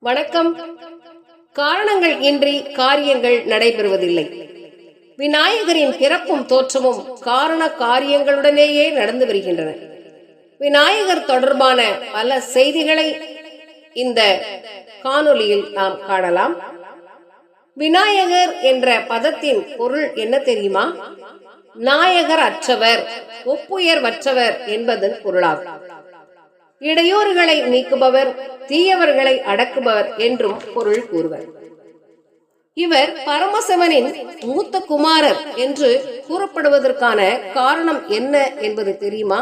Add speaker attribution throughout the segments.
Speaker 1: வணக்கம். காரணங்கள் இன்றி காரியங்கள் நடைபெறுவதில்லை. விநாயகரின் பிறப்பும் தோற்றமும் காரண காரியங்களுடனேயே நடந்து வருகின்றன. விநாயகர் தொடர்பான பல செய்திகளை இந்த காணொளியில் நாம் காணலாம். விநாயகர் என்ற பதத்தின் பொருள் என்ன தெரியுமா? நாயகர் அற்றவர், ஒப்புயர்வற்றவர் என்பதன் பொருளாகும். இடையூறுகளை நீக்குபவர், தீயவர்களை அடக்குபவர் என்றும் பொருள் கூறுவர். இவர் பரமசிவனின் மூத்த குமாரர் என்று கூறப்படுவதற்கான காரணம் என்ன என்பது தெரியுமா?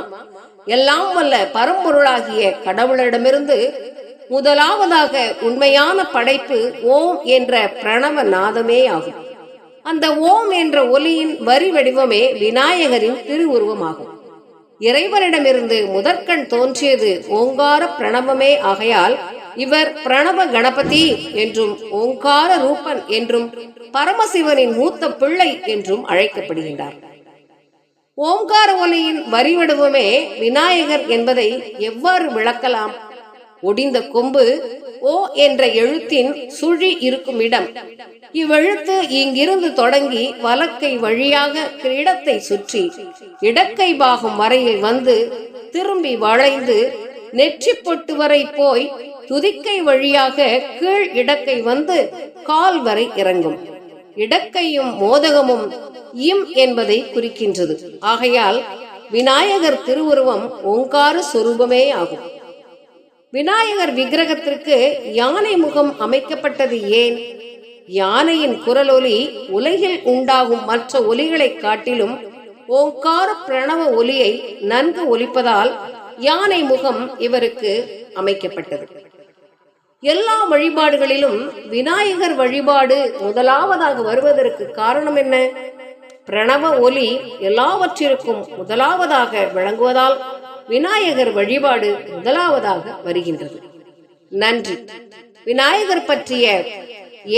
Speaker 1: எல்லாம் வல்ல பரம்பொருளாகிய கடவுளிடமிருந்து முதலாவதாக உண்மையான படைப்பு ஓம் என்ற பிரணவ நாதமே ஆகும். அந்த ஓம் என்ற ஒலியின் வரி வடிவமே விநாயகரின் திருவுருவமாகும். இறைவனிடமிருந்து முதற்கண் தோன்றியது ஓங்கார பிரணவமே ஆகையால் இவர் பிரணவ கணபதி என்றும் ஓங்கார ரூபன் என்றும் பரமசிவனின் மூத்த பிள்ளை என்றும் அழைக்கப்படுகின்றார். ஓங்கார ஒலியின் வரிவடிவமே விநாயகர் என்பதை எவ்வாறு விளக்கலாம்? ஒடிந்த கொம்பு ஓ என்ற எழுத்தின் சுழி இருக்கும் இடம். இவ்வெழுத்து இங்கிருந்து தொடங்கி வலக்கை வழியாக கிரீடத்தை சுற்றி இடக்கை பாகம் வரையில் வந்து திரும்பி வளைந்து நெற்றி பொட்டு வரை போய் துதிக்கை வழியாக கீழ் இடக்கை வந்து கால் வரை இறங்கும். இடக்கையும் மோதகமும் இம் என்பதை குறிக்கின்றது. ஆகையால் விநாயகர் திருவுருவம் ஓங்கார சொரூபமே ஆகும். விநாயகர் விக்கிரகத்திற்கு யானை முகம் அமைக்கப்பட்டது ஏன்? யானையின் குரலொலி உலகில் உண்டாகும் மற்ற ஒலிகளை காட்டிலும் ஓங்கார பிரணவ ஒலியை நன்கு ஒலிப்பதால் யானை முகம் இவருக்கு அமைக்கப்பட்டது. எல்லா வழிபாடுகளிலும் விநாயகர் வழிபாடு முதலாவதாக வருவதற்கு காரணம் என்ன? பிரணவ ஒலி எல்லாவற்றிற்கும் முதலாவதாக விளங்குவதால் விநாயகர் வழிபாடு முதலாவதாக வருகின்றது. நன்றி. விநாயகர் பற்றிய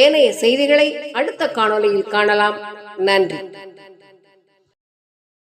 Speaker 1: ஏனைய செய்திகளை அடுத்த காணொளியில் காணலாம். நன்றி.